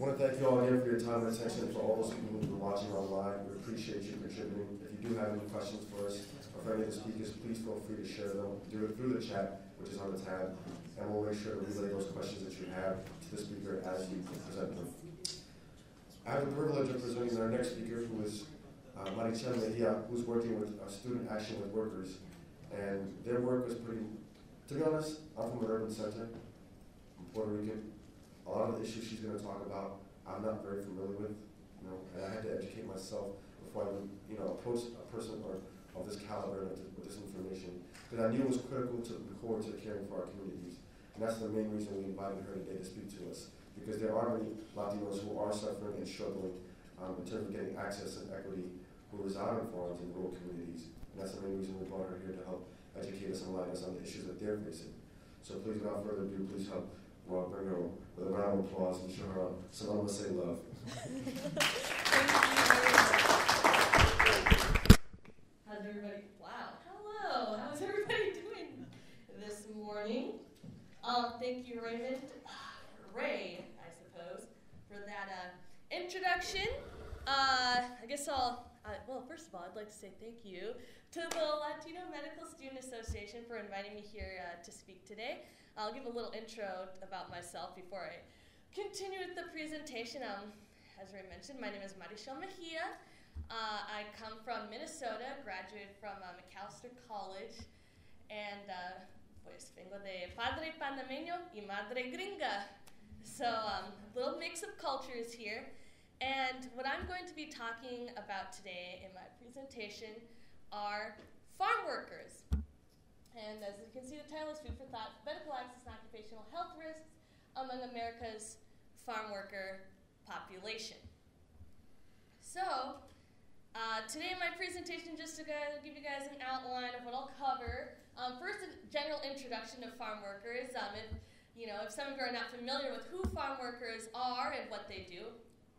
want to thank you all again for your time and attention. For all those people who are watching online, we appreciate you contributing. If you do have any questions for us or for any of the speakers, please feel free to share them. Do it through the chat, which is on the tab, and we'll make sure to relay those questions that you have to the speaker as you present them. I have the privilege of presenting our next speaker, who is Marichel Mejia, who's working with Student Action with Workers. And their work was pretty, to be honest, I'm from an urban center. I'm Puerto Rican. A lot of the issues she's going to talk about, I'm not very familiar with, and I had to educate myself before I would, approach a person of this caliber and with this information, because I knew it was critical to look forward to caring for our communities. And that's the main reason we invited her today to speak to us, because there are many Latinos who are suffering and struggling in terms of getting access and equity, who reside on farms in rural communities. And that's the main reason we brought her here, to help educate us and enlighten us on the issues that they're facing. So please, without further ado, please help bring her with a round of applause and show her some of us say love. How's everybody? Wow. Hello. How's everybody doing this morning? Thank you, Raymond. Ray, I suppose, for that introduction. Well, first of all, I'd like to say thank you to the Latino Medical Student Association for inviting me here to speak today. I'll give a little intro about myself before I continue with the presentation. As Ray mentioned, my name is Marichel Mejia. I come from Minnesota, graduated from Macalester College, and pues vengo de padre panameño y madre gringa. So a little mix of cultures here. And what I'm going to be talking about today in my presentation are farm workers. And as you can see, the title is Food for Thought, Medical Access and Occupational Health Risks Among America's Farm Worker Population. So, today in my presentation, just to give you guys an outline of what I'll cover. First, a general introduction to farm workers. If some of you are not familiar with who farm workers are and what they do,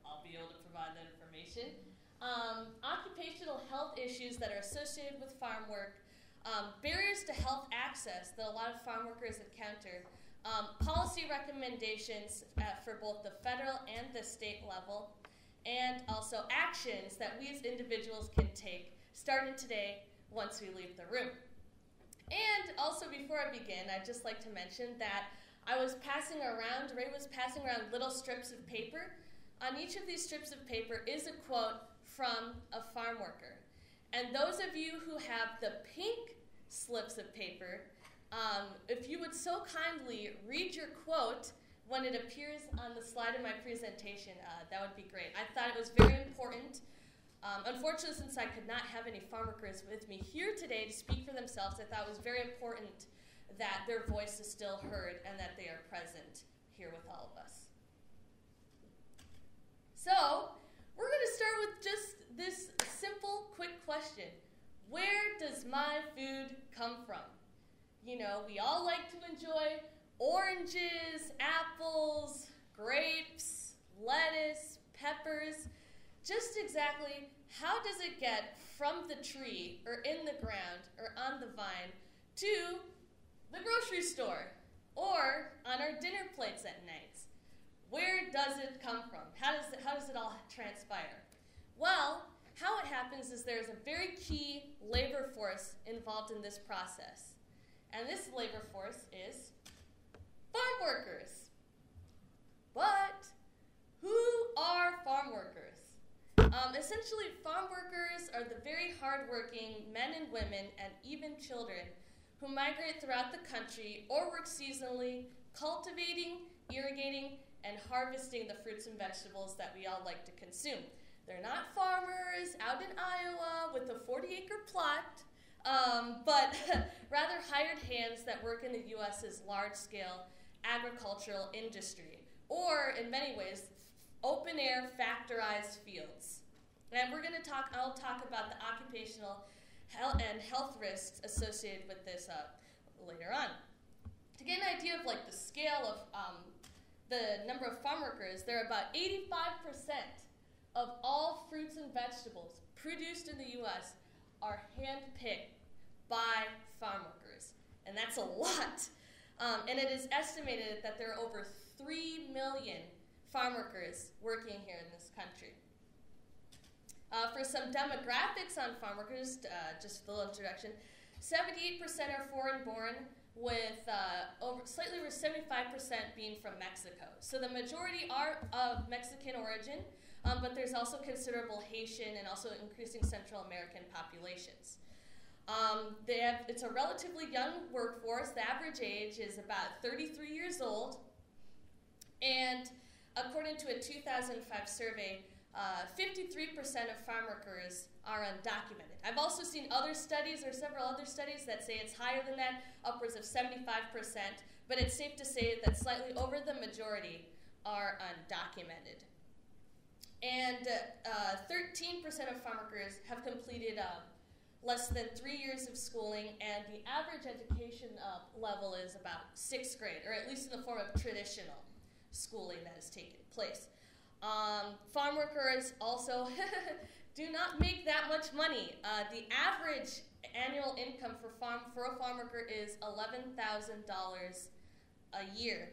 I'll be able to provide that information. Occupational health issues that are associated with farm work, barriers to health access that a lot of farm workers encounter, policy recommendations for both the federal and the state level, and also actions that we as individuals can take starting today once we leave the room. And also, before I begin, I'd just like to mention that Ray was passing around little strips of paper. On each of these strips of paper is a quote from a farm worker. And those of you who have the pink slips of paper, if you would so kindly read your quote when it appears on the slide of my presentation, that would be great. I thought it was very important. Unfortunately, since I could not have any farm workers with me here today to speak for themselves, I thought it was very important that their voice is still heard and that they are present here with all of us. So, we're going to start with just this simple, quick question. Where does my food come from? We all like to enjoy oranges, apples, grapes, lettuce, peppers. Just exactly how does it get from the tree or in the ground or on the vine to the grocery store or on our dinner plates at night? Where does it come from? How does it all transpire? Well, how it happens is there's a very key labor force involved in this process. And this labor force is farm workers. But who are farm workers? Essentially, farm workers are the very hardworking men and women and even children who migrate throughout the country or work seasonally, cultivating, irrigating, and harvesting the fruits and vegetables that we all like to consume. They're not farmers out in Iowa with a 40-acre plot, but rather hired hands that work in the U.S.'s large-scale agricultural industry, or in many ways, open-air factorized fields. And I'll talk about the occupational health risks associated with this later on. To get an idea of the scale of the number of farm workers, there are about 85% of all fruits and vegetables produced in the U.S. are hand-picked by farm workers. And that's a lot. And it is estimated that there are over 3 million farm workers working here in this country. For some demographics on farm workers, just a little introduction, 78% are foreign born, with slightly over 75% being from Mexico. So the majority are of Mexican origin, but there's also considerable Haitian and also increasing Central American populations. It's a relatively young workforce. The average age is about 33 years old, and according to a 2005 survey, 53% of farm workers are undocumented. I've also seen other studies, or several other studies, that say it's higher than that, upwards of 75%, but it's safe to say that slightly over the majority are undocumented. And 13% of farm workers have completed less than 3 years of schooling, and the average education level is about 6th grade, or at least in the form of traditional schooling that has taken place. Farm workers also do not make that much money. The average annual income for a farm worker is $11,000 a year.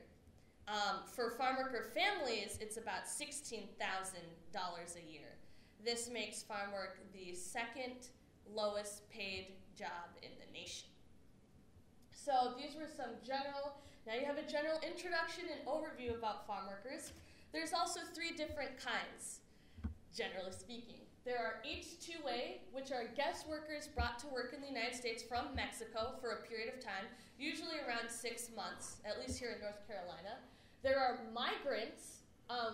For farm worker families, it's about $16,000 a year. This makes farm work the second lowest paid job in the nation. So these were some now you have a general introduction and overview about farm workers. There's also 3 different kinds, generally speaking. There are H-2A, which are guest workers brought to work in the United States from Mexico for a period of time, usually around 6 months, at least here in North Carolina. There are migrants,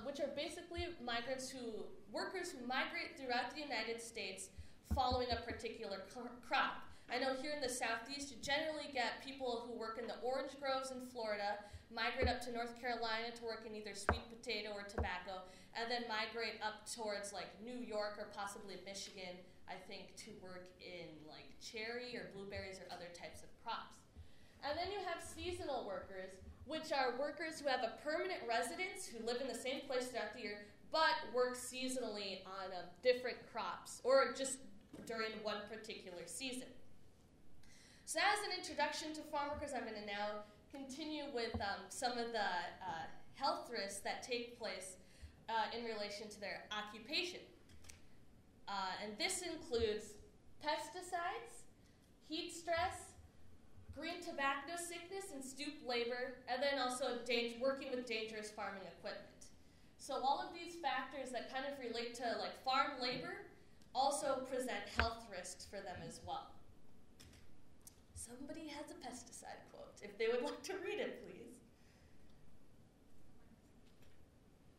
which are basically workers who migrate throughout the United States following a particular crop. I know here in the Southeast, you generally get people who work in the orange groves in Florida, migrate up to North Carolina to work in either sweet potato or tobacco, and then migrate up towards like New York or possibly Michigan, I think, to work in like cherry or blueberries or other types of crops. And then you have seasonal workers, which are workers who have a permanent residence, who live in the same place throughout the year, but work seasonally on different crops, or just during one particular season. So as an introduction to farm workers, I'm going to now continue with some of the health risks that take place in relation to their occupation. And this includes pesticides, heat stress, green tobacco sickness, and stoop labor, and then also working with dangerous farming equipment. So all of these factors that kind of relate to like farm labor also present health risks for them as well. Somebody has a pesticide quote, if they would like to read it, please.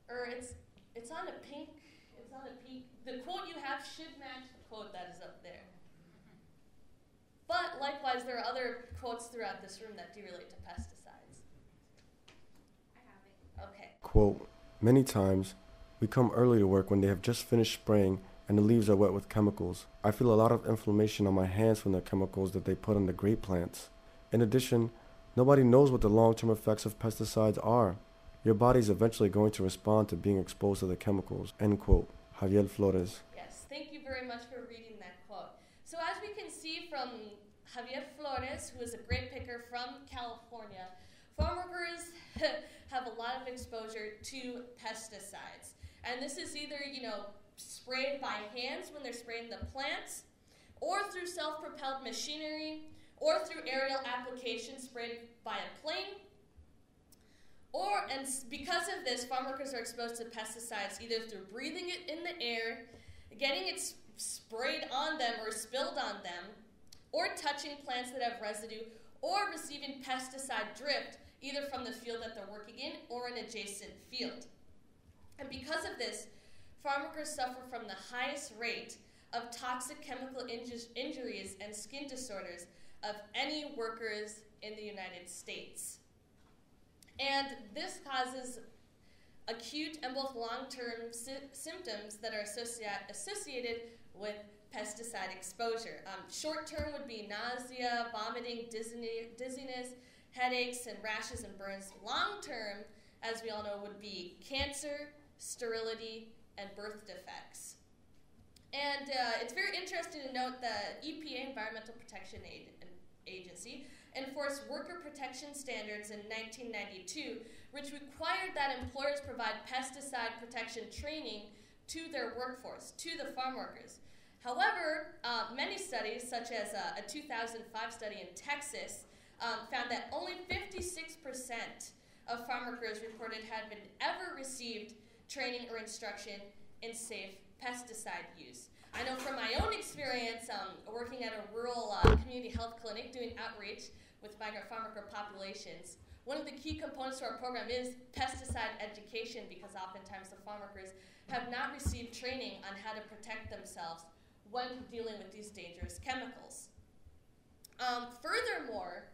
Or it's on a pink, the quote you have should match the quote that is up there. But likewise, there are other quotes throughout this room that do relate to pesticides. I have it. Okay. Quote, many times, we come early to work when they have just finished spraying and the leaves are wet with chemicals. I feel a lot of inflammation on my hands from the chemicals that they put on the grape plants. In addition, nobody knows what the long-term effects of pesticides are. Your body is eventually going to respond to being exposed to the chemicals. End quote. Javier Flores. Yes, thank you very much for reading that quote. So as we can see from Javier Flores, who is a grape picker from California, farm workers have a lot of exposure to pesticides. And this is either, sprayed by hands when they're spraying the plants, or through self-propelled machinery, or through aerial application sprayed by a plane. And because of this, farm workers are exposed to pesticides either through breathing it in the air, getting it sprayed on them or spilled on them, or touching plants that have residue, or receiving pesticide drift either from the field that they're working in or an adjacent field. And because of this, farm workers suffer from the highest rate of toxic chemical injuries and skin disorders of any workers in the United States. And this causes acute and both long-term symptoms that are associated with pesticide exposure. Short-term would be nausea, vomiting, dizziness, headaches, and rashes and burns. Long-term, as we all know, would be cancer, sterility, and birth defects. And it's very interesting to note that EPA, Environmental Protection Agency, enforced worker protection standards in 1992, which required that employers provide pesticide protection training to their workforce, to the farm workers. However, many studies, such as a 2005 study in Texas, found that only 56% of farm workers reported had been ever received training or instruction in safe pesticide use. I know from my own experience working at a rural community health clinic doing outreach with migrant farm worker populations, one of the key components to our program is pesticide education, because oftentimes the farm workers have not received training on how to protect themselves when dealing with these dangerous chemicals. Furthermore,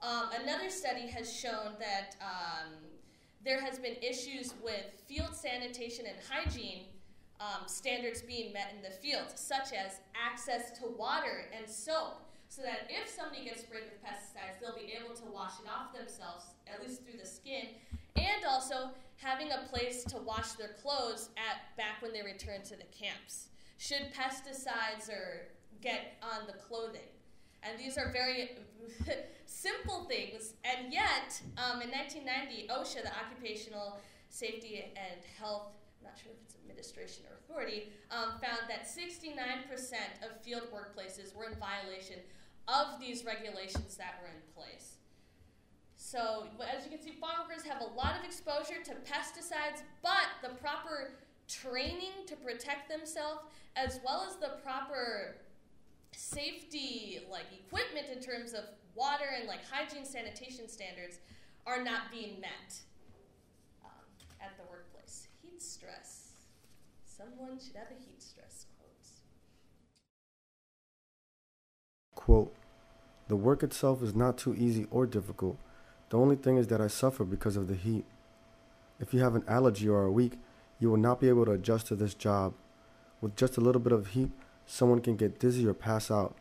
another study has shown that there has been issues with field sanitation and hygiene standards being met in the field, such as access to water and soap, so that if somebody gets sprayed with pesticides, they'll be able to wash it off themselves, at least through the skin, and also having a place to wash their clothes back when they return to the camps, should pesticides get on the clothing. And these are very simple things, and yet, in 1990, OSHA, the Occupational Safety and Health, I'm not sure if it's administration or authority, found that 69% of field workplaces were in violation of these regulations that were in place. So, as you can see, farm workers have a lot of exposure to pesticides, but the proper training to protect themselves, as well as the proper safety equipment in terms of water and hygiene sanitation standards are not being met at the workplace. Heat stress. Someone should have a heat stress Quote, "The work itself is not too easy or difficult. The only thing is that I suffer because of the heat. If you have an allergy or are weak, you will not be able to adjust to this job. With just a little bit of heat, someone can get dizzy or pass out.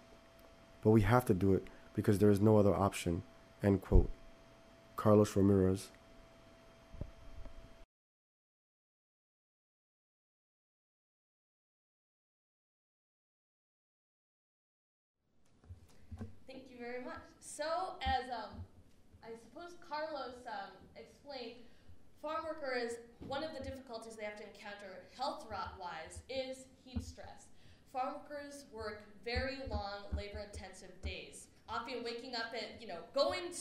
But we have to do it because there is no other option." End quote. Carlos Ramirez. Thank you very much. So, as I suppose Carlos explained, farm workers, one of the difficulties they have to encounter health-wise is heat stress. Farm workers work very long, labor-intensive days, often waking up at,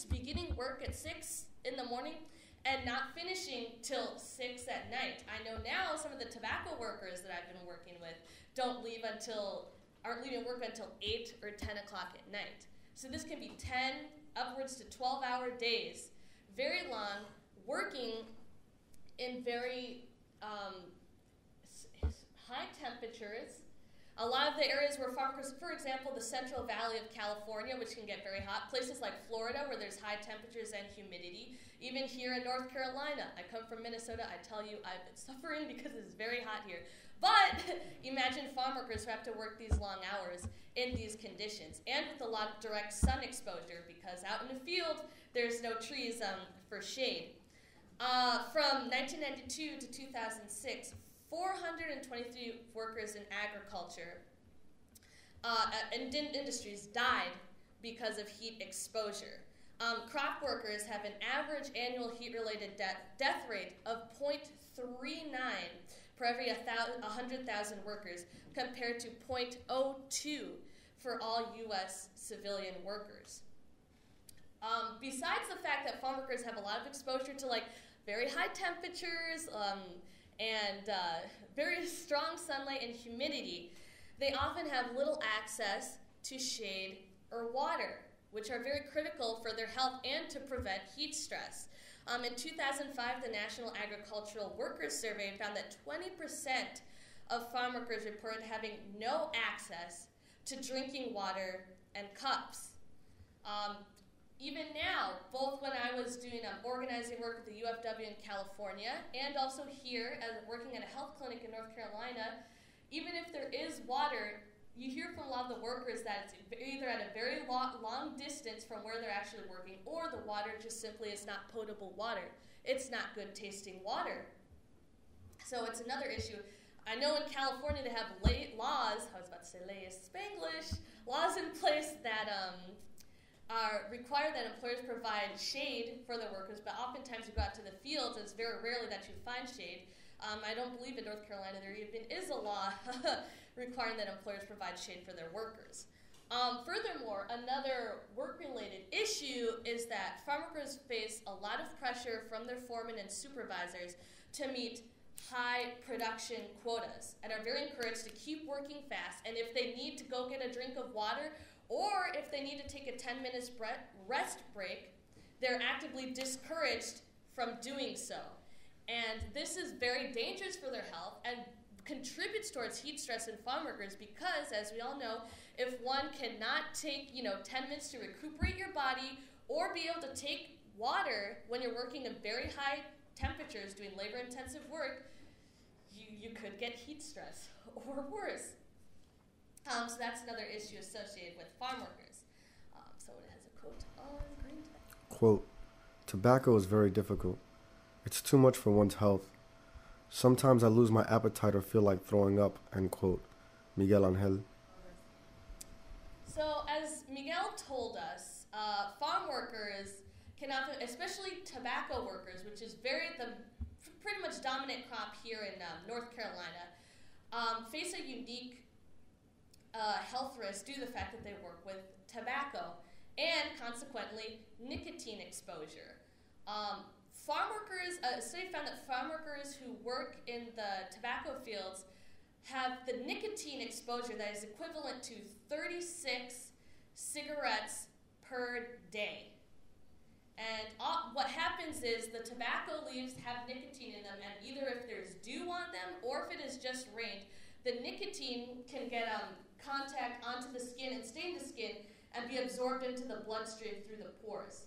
beginning work at 6 in the morning and not finishing till 6 at night. I know now some of the tobacco workers that I've been working with aren't leaving work until 8 or 10 o'clock at night. So this can be 10 upwards to 12-hour days, very long, working in very high temperatures. A lot of the areas where farm workers, for example, the Central Valley of California, which can get very hot, places like Florida where there's high temperatures and humidity, even here in North Carolina. I come from Minnesota, I tell you I've been suffering because it's very hot here. But imagine farm workers who have to work these long hours in these conditions and with a lot of direct sun exposure, because out in the field there's no trees for shade. From 1992 to 2006, 423 workers in agriculture and industries died because of heat exposure. Crop workers have an average annual heat-related death rate of 0.39 per every 100,000 workers, compared to 0.02 for all U.S. civilian workers. Besides the fact that farm workers have a lot of exposure to very high temperatures and very strong sunlight and humidity, they often have little access to shade or water, which are very critical for their health and to prevent heat stress. In 2005, the National Agricultural Workers Survey found that 20% of farm workers reported having no access to drinking water and cups. Even now, both when I was doing organizing work at the UFW in California and also here as working at a health clinic in North Carolina, even if there is water, you hear from a lot of the workers that it's either at a very long distance from where they're actually working, or the water just simply is not potable water. It's not good tasting water. So it's another issue. I know in California they have laws in place that require that employers provide shade for their workers, but oftentimes you go out to the fields, and it's very rarely that you find shade. I don't believe in North Carolina there even is a law requiring that employers provide shade for their workers. Furthermore, another work-related issue is that farm workers face a lot of pressure from their foremen and supervisors to meet high production quotas and are very encouraged to keep working fast. And if they need to go get a drink of water or if they need to take a 10-minute rest break, they're actively discouraged from doing so. And this is very dangerous for their health and contributes towards heat stress in farm workers because, as we all know, if one cannot take 10 minutes to recuperate your body or be able to take water when you're working in very high temperatures doing labor-intensive work, you could get heat stress or worse. So that's another issue associated with farm workers. So it has a quote on green tech. Quote, "Tobacco is very difficult. It's too much for one's health. Sometimes I lose my appetite or feel like throwing up," end quote. Miguel Angel. So as Miguel told us, farm workers can often, especially tobacco workers, which is pretty much dominant crop here in North Carolina, face a unique health risk due to the fact that they work with tobacco and consequently nicotine exposure. A study found that farm workers who work in the tobacco fields have the nicotine exposure that is equivalent to 36 cigarettes per day. And what happens is the tobacco leaves have nicotine in them, and either if there's dew on them or if it has just rained, the nicotine can get contact onto the skin and stain the skin and be absorbed into the bloodstream through the pores.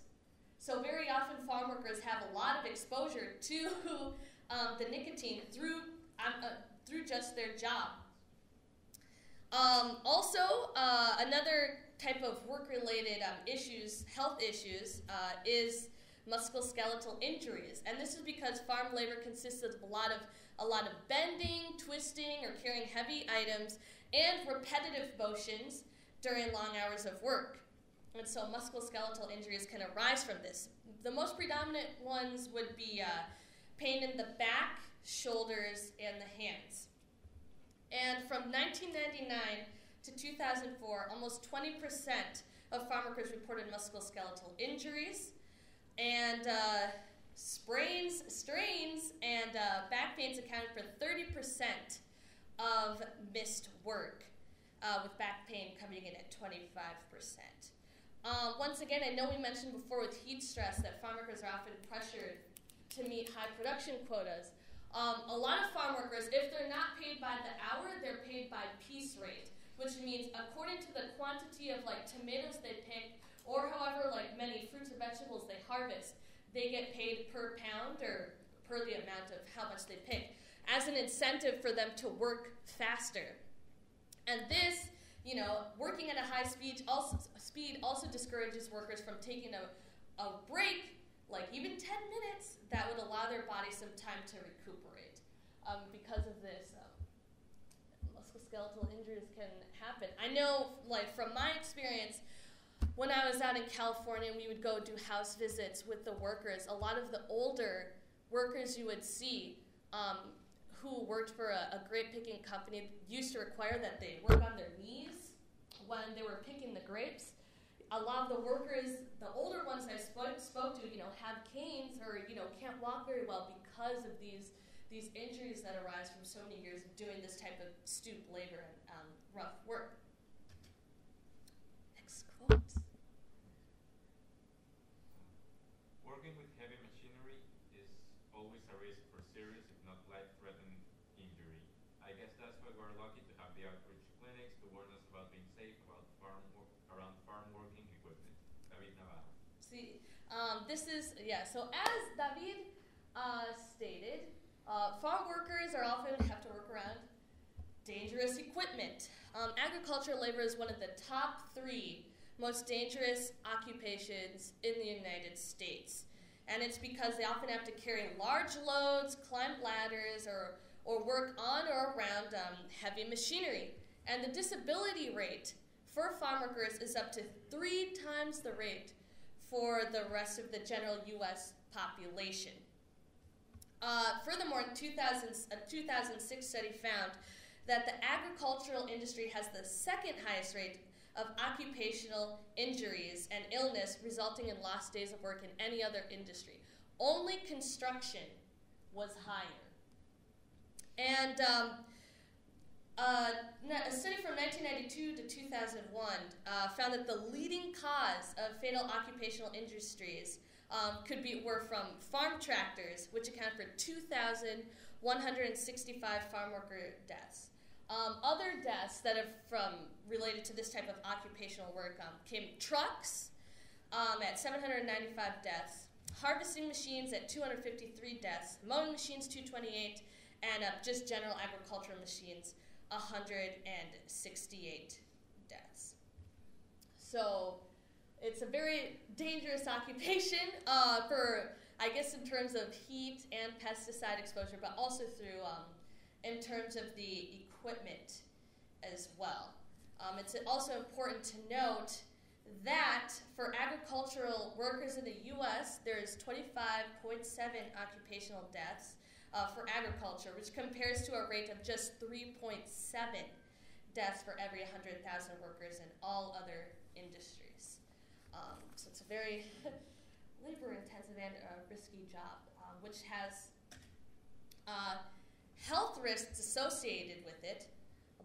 So very often farm workers have a lot of exposure to the nicotine through just their job. Also, another type of work-related health issues, is musculoskeletal injuries, and this is because farm labor consists of a lot of bending, twisting, or carrying heavy items, and repetitive motions during long hours of work. And so musculoskeletal injuries can arise from this. The most predominant ones would be pain in the back, shoulders, and the hands. And from 1999 to 2004, almost 20% of farm workers reported musculoskeletal injuries, and sprains, strains, and back pains accounted for 30% of missed work, with back pain coming in at 25%. Once again, I know we mentioned before with heat stress that farm workers are often pressured to meet high production quotas. A lot of farm workers, if they're not paid by the hour, they're paid by piece rate, which means according to the quantity of tomatoes they pick, or however many fruits or vegetables they harvest, they get paid per pound or per the amount of how much they pick, as an incentive for them to work faster. And this, working at a high speed also discourages workers from taking a break, even 10 minutes, that would allow their body some time to recuperate. Because of this, musculoskeletal injuries can happen. I know, from my experience, when I was out in California, we would go do house visits with the workers. A lot of the older workers you would see who worked for a grape picking company used to require that they work on their knees when they were picking the grapes. A lot of the workers, the older ones I spoke to, have canes or, can't walk very well because of these injuries that arise from so many years of doing this type of stoop labor and rough work. Next quote. Working with heavy machinery is always a risk for serious, if not life-threatening, injury. I guess that's why we're lucky to have the outreach clinics to warn us about being safe around farm working equipment. David Navarro. See, so as David stated, farm workers often have to work around dangerous equipment. Agricultural labor is one of the top 3 most dangerous occupations in the United States. And it's because they often have to carry large loads, climb ladders, or work on or around heavy machinery. And the disability rate for farm workers is up to 3 times the rate for the rest of the general U.S. population. Furthermore, a 2006 study found that the agricultural industry has the second highest rate of occupational injuries and illness resulting in lost days of work in any other industry. Only construction was higher. And a study from 1992 to 2001 found that the leading cause of fatal occupational injuries were from farm tractors, which account for 2,165 farm worker deaths. Other deaths that have related to this type of occupational work came trucks at 795 deaths, harvesting machines at 253 deaths, mowing machines 228, and just general agricultural machines 168 deaths. So it's a very dangerous occupation for, I guess, in terms of heat and pesticide exposure, but also through in terms of the equipment as well. It's also important to note that for agricultural workers in the U.S., there's 25.7 occupational deaths for agriculture, which compares to a rate of just 3.7 deaths for every 100,000 workers in all other industries. So it's a very labor-intensive and risky job, which has health risks associated with it.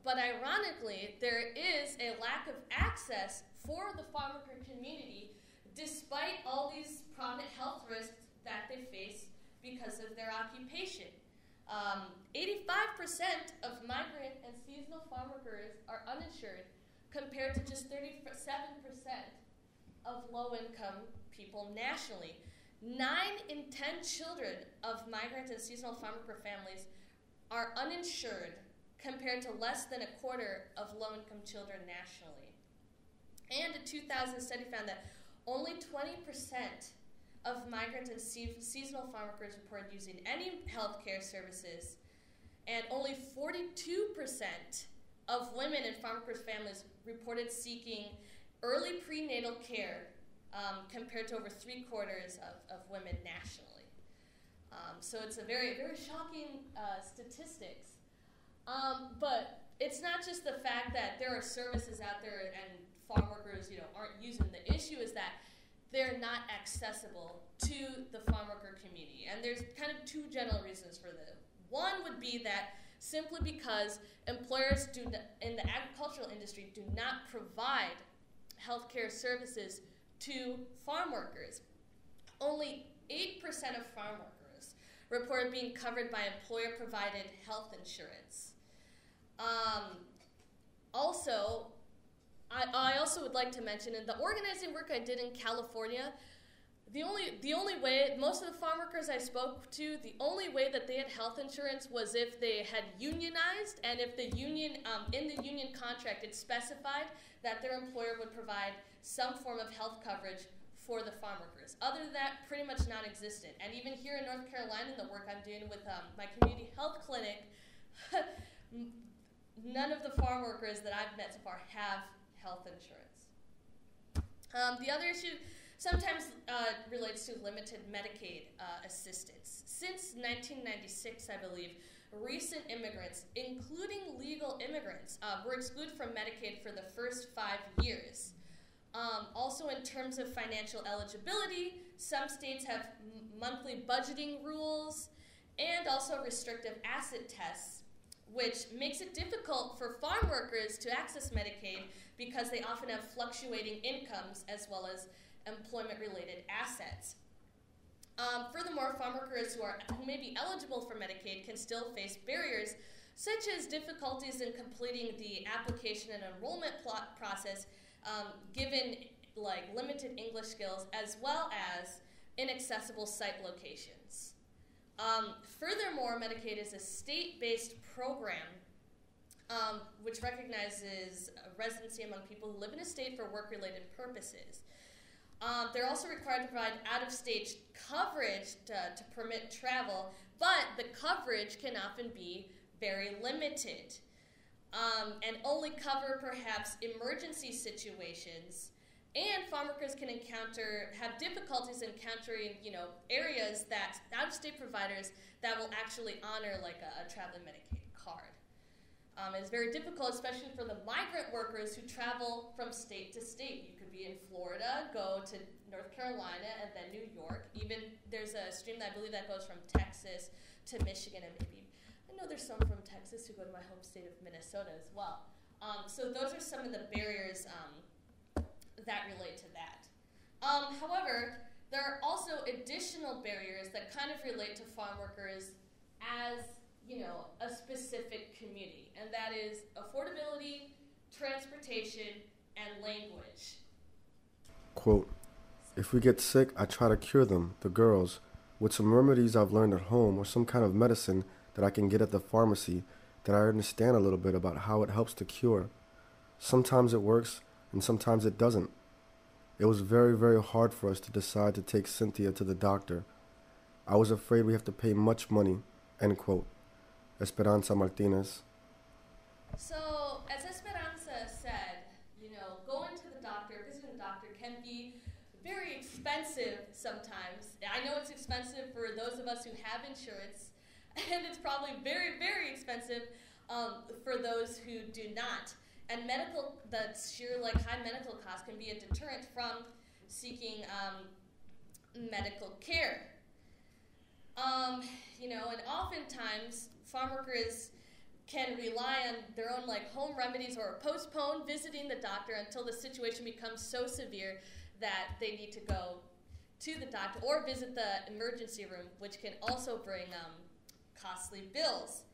But ironically, there is a lack of access for the farm worker community despite all these prominent health risks that they face because of their occupation. 85% of migrant and seasonal farm workers are uninsured compared to just 37% of low-income people nationally. 9 in 10 children of migrant and seasonal farm worker families are uninsured compared to less than a quarter of low-income children nationally. And a 2000 study found that only 20% of migrant and seasonal farm workers reported using any health care services, and only 42% of women in farm workers' families reported seeking early prenatal care compared to over 3/4 of women nationally. So it's a very, very shocking statistics. But it's not just the fact that there are services out there and farm workers, aren't using them. The issue is that they're not accessible to the farm worker community. And there's kind of 2 general reasons for this. One would be that simply because employers in the agricultural industry do not provide healthcare services to farm workers. Only 8% of farm workers report being covered by employer-provided health insurance. I also would like to mention, in the organizing work I did in California, the only way, most of the farm workers I spoke to, the only way that they had health insurance was if they had unionized, and if the union, in the union contract, it specified that their employer would provide some form of health coverage for the farm workers. Other than that, pretty much non-existent. And even here in North Carolina, the work I'm doing with my community health clinic, none of the farm workers that I've met so far have health insurance. The other issue sometimes relates to limited Medicaid assistance. Since 1996, I believe, recent immigrants, including legal immigrants, were excluded from Medicaid for the first 5 years. Also, in terms of financial eligibility, some states have monthly budgeting rules and also restrictive asset tests, which makes it difficult for farm workers to access Medicaid because they often have fluctuating incomes as well as employment-related assets. Furthermore, farm workers who may be eligible for Medicaid can still face barriers such as difficulties in completing the application and enrollment process given limited English skills, as well as inaccessible site locations. Furthermore, Medicaid is a state-based program which recognizes residency among people who live in a state for work-related purposes. They're also required to provide out-of-state coverage to permit travel, but the coverage can often be very limited. and only cover perhaps emergency situations. And farm workers can have difficulties encountering, areas that out-of-state providers that will actually honor like a traveling Medicaid card. It's very difficult, especially for the migrant workers who travel from state to state. You could be in Florida, go to North Carolina, and then New York. Even there's a stream that I believe that goes from Texas to Michigan, and maybe, I know there's some from Texas who go to my home state of Minnesota as well. So those are some of the barriers that relate to that. However, there are also additional barriers that kind of relate to farm workers as, a specific community, and that is affordability, transportation, and language. Quote, if we get sick, I try to cure them, the girls, with some remedies I've learned at home or some kind of medicine that I can get at the pharmacy that I understand a little bit about how it helps to cure. Sometimes it works, and sometimes it doesn't. It was very, very hard for us to decide to take Cynthia to the doctor. I was afraid we have to pay much money, end quote. Esperanza Martinez. So, as Esperanza said, going to the doctor, visiting the doctor can be very expensive sometimes. I know it's expensive for those of us who have insurance, and it's probably very, very expensive for those who do not. And the sheer high medical costs can be a deterrent from seeking medical care. And oftentimes farm workers can rely on their own home remedies or postpone visiting the doctor until the situation becomes so severe that they need to go to the doctor or visit the emergency room, which can also bring costly bills.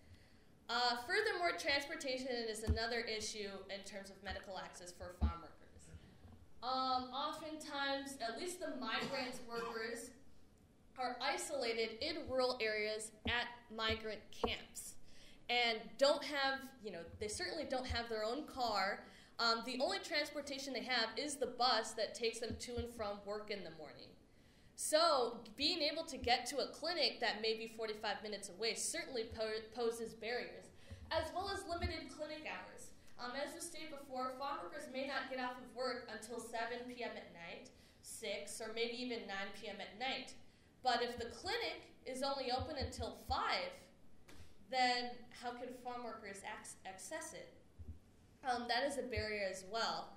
Furthermore, transportation is another issue in terms of medical access for farm workers. Oftentimes, at least the migrant workers are isolated in rural areas at migrant camps and don't have, they certainly don't have their own car. The only transportation they have is the bus that takes them to and from work in the morning. So being able to get to a clinic that may be 45 minutes away certainly poses barriers, as well as limited clinic hours. As was stated before, farm workers may not get off of work until 7 p.m. at night, 6, or maybe even 9 p.m. at night. But if the clinic is only open until 5, then how can farm workers access it? That is a barrier as well.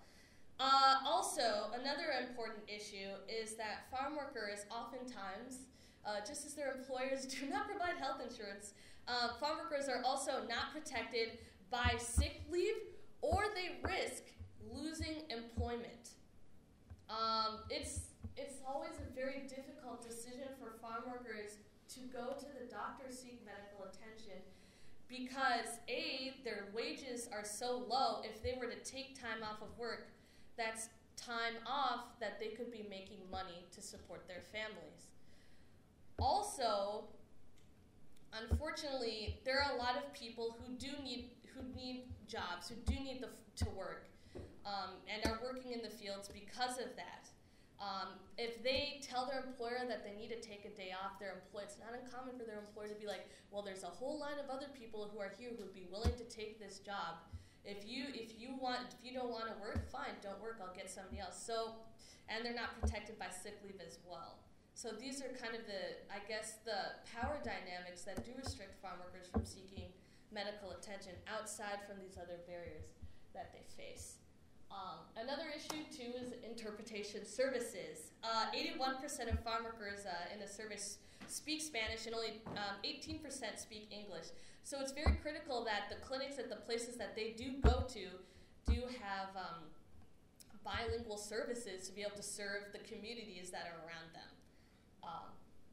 Also, another important issue is that farm workers oftentimes, just as their employers do not provide health insurance, farm workers are also not protected by sick leave, or they risk losing employment. It's always a very difficult decision for farm workers to go to the doctor, seek medical attention, because A, their wages are so low. If they were to take time off of work, that's time off that they could be making money to support their families. Also, unfortunately, there are a lot of people who need jobs, who do need to work, and are working in the fields because of that. If they tell their employer that they need to take a day off, it's not uncommon for their employer to be like, well, there's a whole line of other people who are here who would be willing to take this job. If you don't want to work, fine, don't work, I'll get somebody else. So, and they're not protected by sick leave as well. So these are kind of the power dynamics that do restrict farm workers from seeking medical attention outside from these other barriers that they face. Another issue, too, is interpretation services. 81% of farm workers in the service speak Spanish, and only 18% speak English. So it's very critical that the clinics at the places that they do go to do have bilingual services to be able to serve the communities that are around them.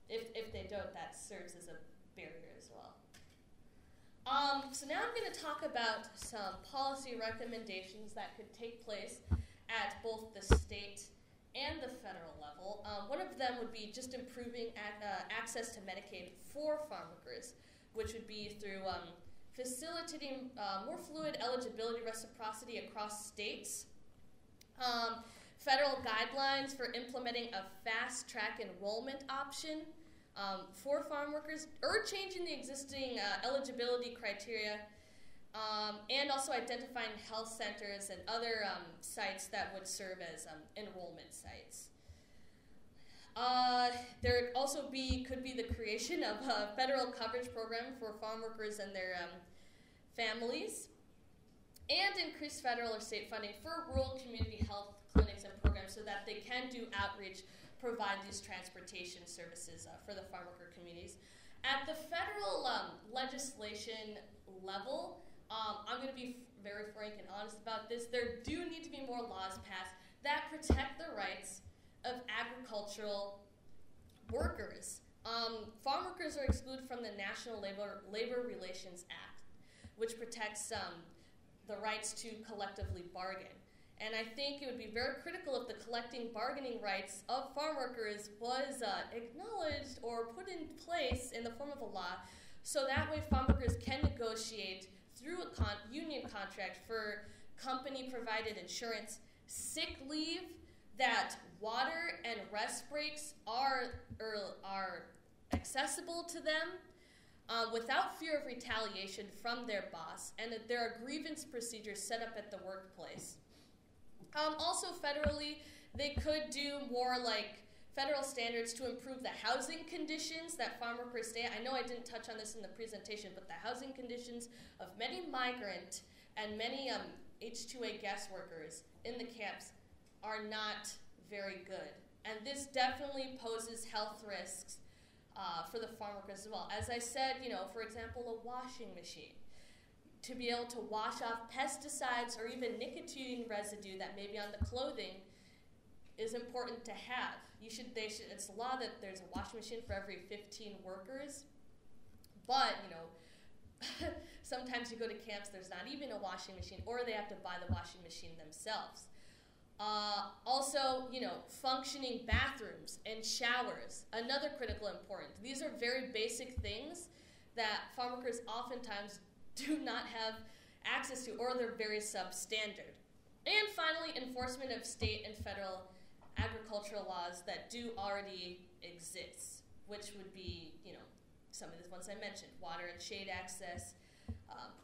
If they don't, that serves as a barrier as well. So now I'm going to talk about some policy recommendations that could take place at both the state and the federal level. One of them would be just improving access to Medicaid for farm workers, which would be through facilitating more fluid eligibility reciprocity across states, federal guidelines for implementing a fast-track enrollment option for farm workers, or changing the existing eligibility criteria and also identifying health centers and other sites that would serve as enrollment sites. There also could be the creation of a federal coverage program for farm workers and their families, and increased federal or state funding for rural community health clinics and programs so that they can do outreach, provide these transportation services for the farm worker communities. At the federal legislation level, I'm going to be very frank and honest about this. There do need to be more laws passed that protect the rights of agricultural workers. Farm workers are excluded from the National Labor Relations Act, which protects the rights to collectively bargain. And I think it would be very critical if the collective bargaining rights of farm workers was acknowledged or put in place in the form of a law, so that way farm workers can negotiate through a union contract for company-provided insurance, sick leave, that water and rest breaks are accessible to them without fear of retaliation from their boss, and that there are grievance procedures set up at the workplace. Also federally, they could do more like federal standards to improve the housing conditions that farm workers stay at. I know I didn't touch on this in the presentation, but the housing conditions of many migrant and many H-2A guest workers in the camps are not very good. And this definitely poses health risks for the farm workers as well. As I said, for example, a washing machine. To be able to wash off pesticides or even nicotine residue that may be on the clothing is important to have. It's a law that there's a washing machine for every 15 workers, but sometimes you go to camps, there's not even a washing machine, or they have to buy the washing machine themselves. Also, functioning bathrooms and showers, another critical importance. These are very basic things that farm workers oftentimes do not have access to, or they're very substandard. And finally, enforcement of state and federal agricultural laws that do already exist, which would be, some of the ones I mentioned, water and shade access,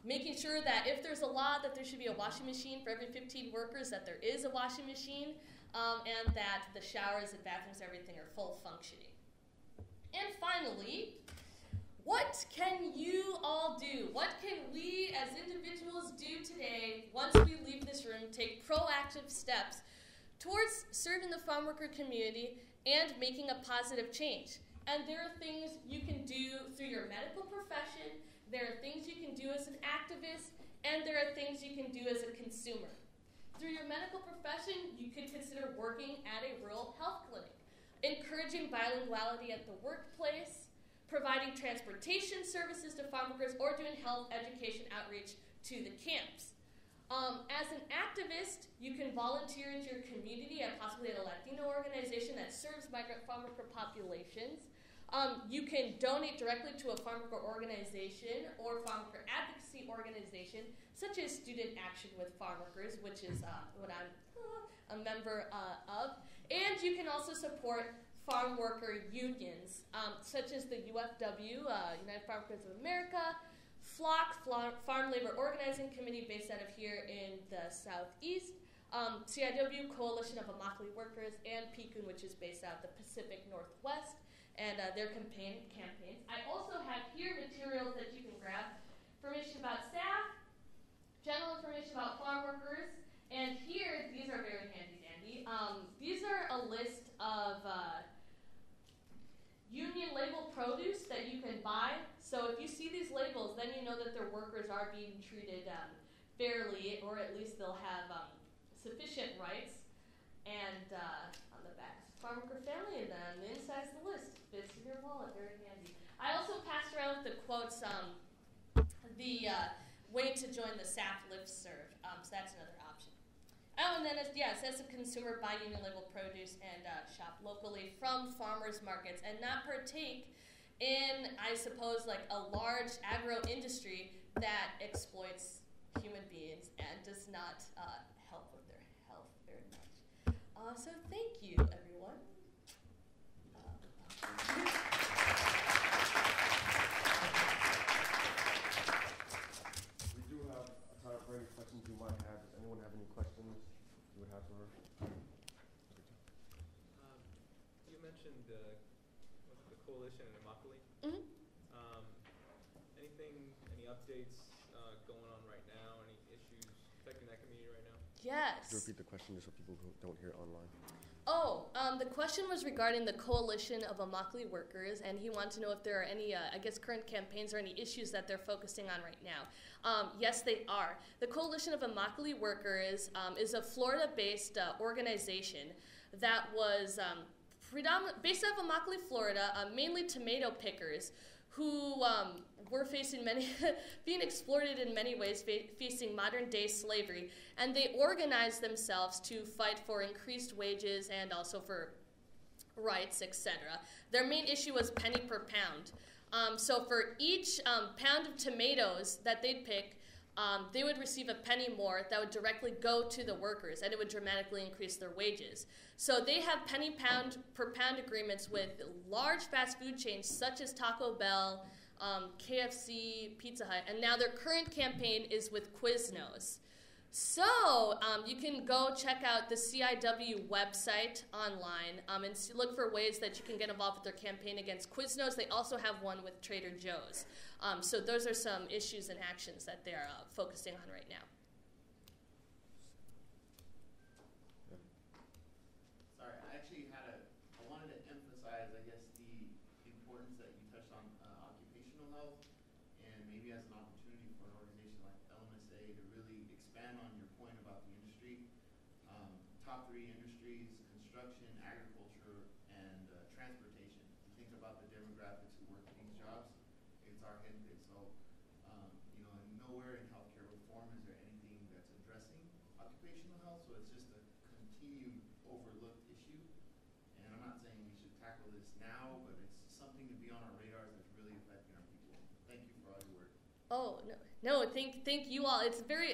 making sure that if there's a law that there should be a washing machine for every 15 workers, that there is a washing machine, and that the showers and bathrooms, everything are full functioning. And finally, what can you all do? What can we as individuals do today once we leave this room, take proactive steps towards serving the farm worker community and making a positive change? And there are things you can do through your medical profession, there are things you can do as an activist, and there are things you can do as a consumer. Through your medical profession, you could consider working at a rural health clinic, encouraging bilinguality at the workplace, providing transportation services to farm workers, or doing health education outreach to the camps. As an activist, you can volunteer into your community and possibly at a Latino organization that serves migrant farm worker populations. You can donate directly to a farm worker organization or farm worker advocacy organization, such as Student Action with Farm Workers, which is what I'm a member of. And you can also support farm worker unions, such as the UFW, United Farm Workers of America, FLOC, Farm Labor Organizing Committee, based out of here in the Southeast, CIW, Coalition of Immokalee Workers, and PICUN, which is based out of the Pacific Northwest, and their campaigns. I also have here materials that you can grab, information about staff, general information about farm workers, and here, these are very handy-dandy. These are a list of union label produce that you can buy. So if you see these labels, then you know that their workers are being treated fairly, or at least they'll have sufficient rights. And on the back is Farm Worker Family, and then on the inside is the list. Fits in your wallet, very handy. I also passed around the quotes, the way to join the SAF listserv, so that's another option. Oh, and then as a consumer, buy union label produce and shop locally from farmers markets and not partake in, I suppose, like a large agro industry that exploits human beings and does not help with their health very much. So thank you, everyone. We do have mentioned what's it, the coalition in Immokalee. Mhm. Any updates going on right now? Any issues affecting that community right now? Yes. Could you repeat the question just so people who don't hear it online? Oh, the question was regarding the coalition of Immokalee workers, and he wanted to know if there are any, I guess, current campaigns or any issues that they're focusing on right now. Yes, they are. The Coalition of Immokalee Workers is a Florida-based organization that was based out of Immokalee, Florida, mainly tomato pickers who were facing being exploited in many ways, facing modern-day slavery, and they organized themselves to fight for increased wages and also for rights, etc. Their main issue was penny per pound. So for each pound of tomatoes that they'd pick, they would receive a penny more that would directly go to the workers, and it would dramatically increase their wages. So they have penny pound per pound agreements with large fast food chains such as Taco Bell, KFC, Pizza Hut, and now their current campaign is with Quiznos. So you can go check out the CIW website online and look for ways that you can get involved with their campaign against Quiznos. They also have one with Trader Joe's. So those are some issues and actions that they're focusing on right now. Sorry, I wanted to emphasize, I guess, the importance that you touched on occupational health, and maybe as an opportunity for an organization like LMSA to really expand on your point about the industry. Top 3 industries: construction, agriculture, and transportation. If you think about the demographics who work in these jobs, it's our gente. So, and nowhere in healthcare reform is there anything that's addressing occupational health. So it's just a continued overlooked issue. And I'm not saying we should tackle this now, but it's something to be on our radars that's really affecting our people. Thank you for all your work. Oh no! Thank you all. It's a very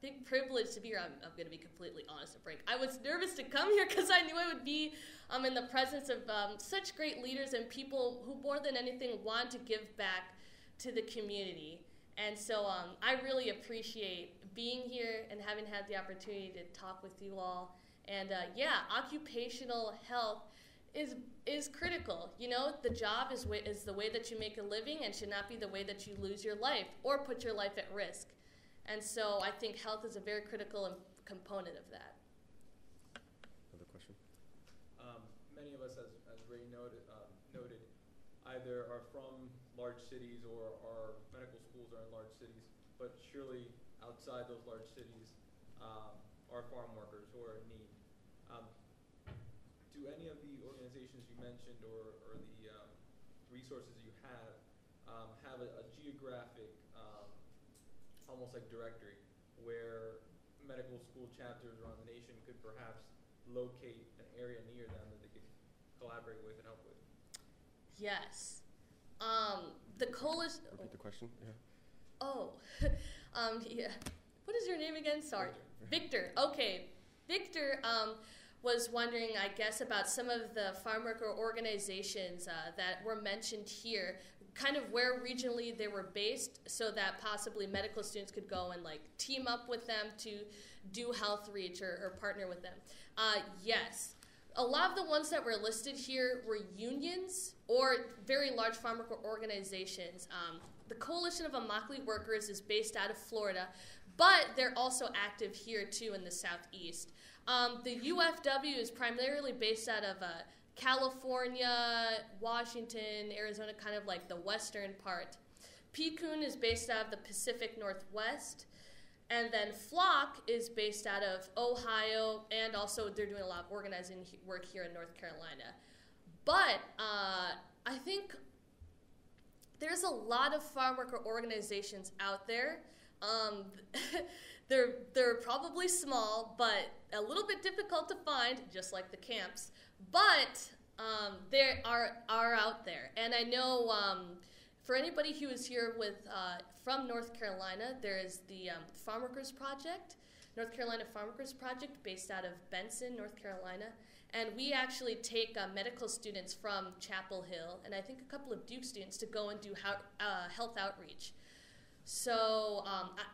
big privilege to be here. I'm going to be completely honest and frank. I was nervous to come here because I knew I would be in the presence of such great leaders and people who, more than anything, want to give back to the community. And so I really appreciate being here and having had the opportunity to talk with you all. And occupational health is critical. You know, the job is the way that you make a living and should not be the way that you lose your life or put your life at risk. And so I think health is a very critical component of that. Another question? Many of us, as Ray noted, either are from large cities or our medical schools are in large cities, but surely outside those large cities are farm workers who are in need. Do any of the organizations you mentioned or the resources you have a geographic almost like directory where medical school chapters around the nation could perhaps locate an area near them that they could collaborate with and help with? Yes. The coalition. Repeat the question. Yeah. Oh, yeah. What is your name again? Sorry. Victor. Okay. Victor was wondering, I guess, about some of the farmworker organizations that were mentioned here, kind of where regionally they were based, so that possibly medical students could go and team up with them to do health reach or partner with them. Yes. A lot of the ones that were listed here were unions or very large farmworker organizations. The Coalition of Immokalee Workers is based out of Florida, but they're also active here too in the Southeast. The UFW is primarily based out of California, Washington, Arizona, kind of like the western part. PCOON is based out of the Pacific Northwest. And then Flock is based out of Ohio, and also they're doing a lot of organizing work here in North Carolina. But I think there's a lot of farm worker organizations out there. They're probably small, but a little bit difficult to find, just like the camps. But they are out there. And I know for anybody who is here from North Carolina, there is the Farm Workers Project, North Carolina Farm Workers Project, based out of Benson, North Carolina. And we actually take medical students from Chapel Hill, and I think a couple of Duke students, to go and do health outreach. So,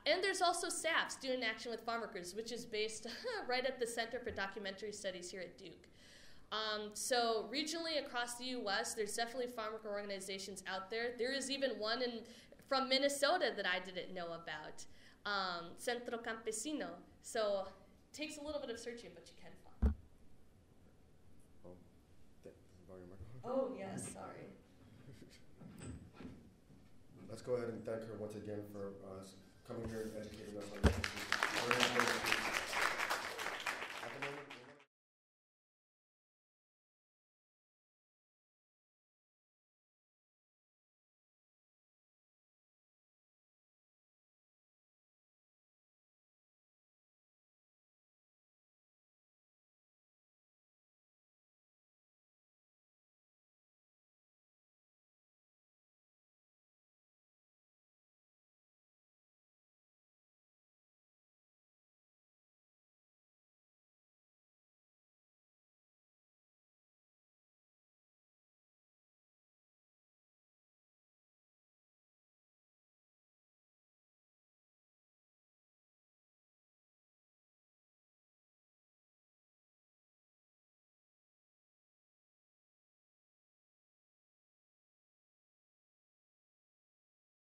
and there's also SAF, Student Action with Farm Workers, which is based right at the Center for Documentary Studies here at Duke. So regionally across the U.S., there's definitely farm worker organizations out there. There is even one from Minnesota that I didn't know about, Centro Campesino. So it takes a little bit of searching, but you can find. Oh, yes, sorry. Let's go ahead and thank her once again for coming here and educating us on this issue.